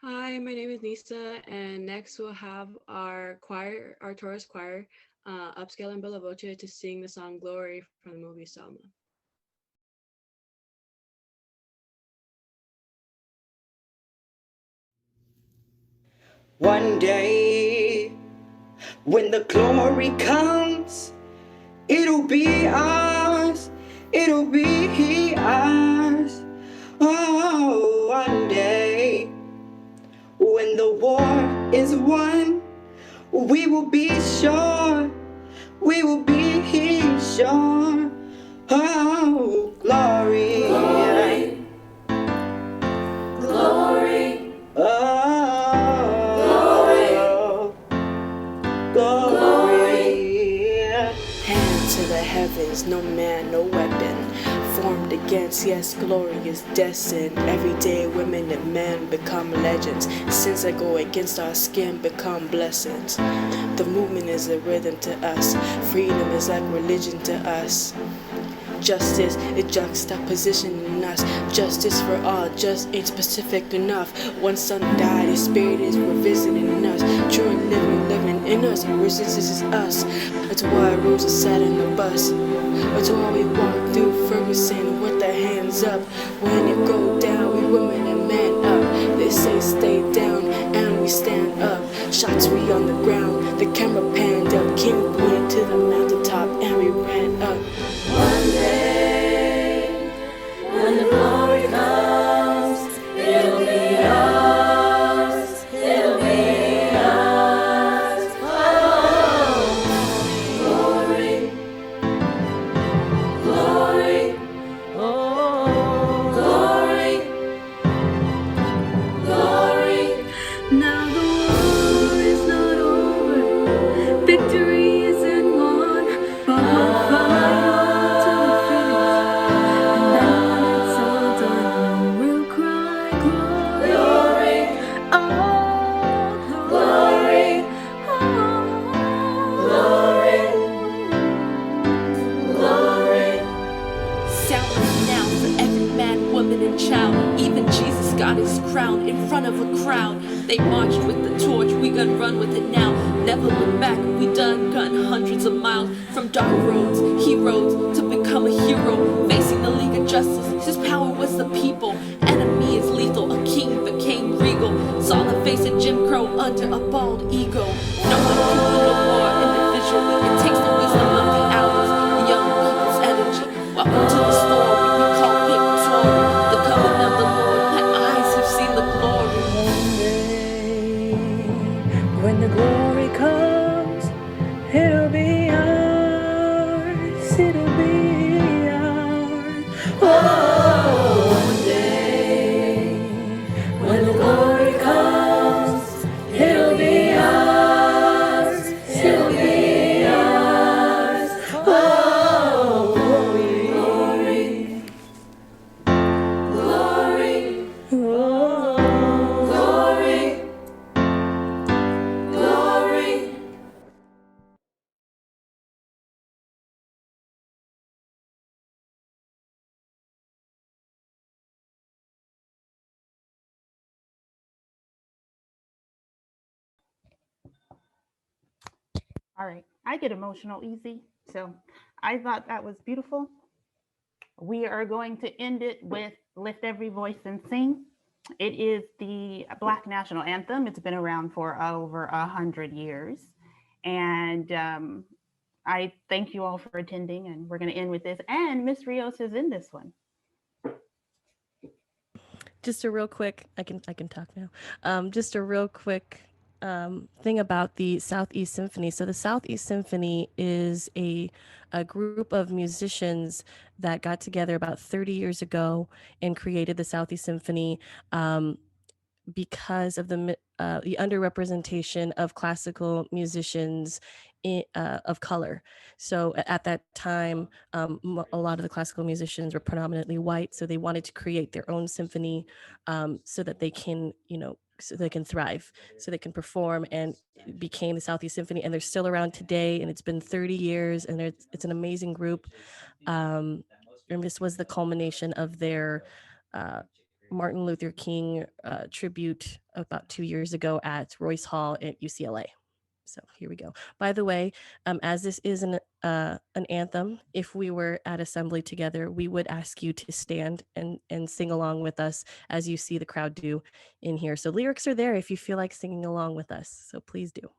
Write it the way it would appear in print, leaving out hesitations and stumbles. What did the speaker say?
Hi, my name is Nisa, and next we'll have our choir, our Torres choir, UpScale and Voce to sing the song Glory from the movie Selma. One day, when the glory comes, it'll be ours, it'll be ours. Oh, one day, when the war is won, we will be sure, we will be sure. Oh, glory, glory, glory. Oh, glory. Hand to the heavens, no man, no weapon formed against. Yes, glory is destined. Every day women and men become legends. Sins that go against our skin become blessings. The movement is a rhythm to us. Freedom is like religion to us. Justice is juxtaposition in us. Justice for all just ain't specific enough. One son died, his spirit is revisiting us. True and living in us. Resistance is us. That's why Rose is sat in the bus. That's why we walk through Ferguson with our hands up. When it go down, we women and men up. They say stay down and we stand up. Shots we on the ground, the camera panned up. King pointed to the mountaintop and we ran up. One day, when the glory comes, it'll be ours, it'll be ours. Oh, glory, glory, oh, glory, glory. Now the war is not over, victory isn't won, but we'll fight till the finish. And then when it's all done, we'll cry glory, oh glory, Glory, Sound now for every man, woman, and child. Even Jesus got his crown in front of a crowd. They marched with the torch, we gonna run with it now. Never look back, we done gotten hundreds of miles. From dark roads, heroes, to become a hero. Facing the League of Justice, his power was the people. Enemy is lethal, a king became regal. Saw the face of Jim Crow under a bald ego. No one can win a war individually. It takes the wisdom of the hours, the young people's energy. Welcome to the story we call victory. The coming of the Lord, my eyes have seen the glory. one day, when the glory comes, it'll be ours, it'll be ours. Oh, one day, when the glory comes, it'll be ours, it'll be ours. Oh, glory, glory, oh. glory, glory. All right, I get emotional easy, so I thought that was beautiful. We are going to end it with Lift Every Voice and Sing. It is the Black National Anthem. It's been around for over 100 years. And I thank you all for attending, and we're going to end with this. And Miss Rios is in this one. Just a real quick, I can talk now. Just a real quick thing about the Southeast Symphony. So the Southeast Symphony is a group of musicians that got together about 30 years ago and created the Southeast Symphony because of the underrepresentation of classical musicians of color. So at that time, a lot of the classical musicians were predominantly white, so they wanted to create their own symphony so that they can, so they can thrive, so they can perform, and it became the Southeast Symphony. And they're still around today, and it's been 30 years, and it's an amazing group. And this was the culmination of their Martin Luther King tribute about 2 years ago at Royce Hall at UCLA. So here we go. By the way, as this is an anthem, if we were at assembly together, we would ask you to stand and sing along with us as you see the crowd do in here. So lyrics are there if you feel like singing along with us. So please do.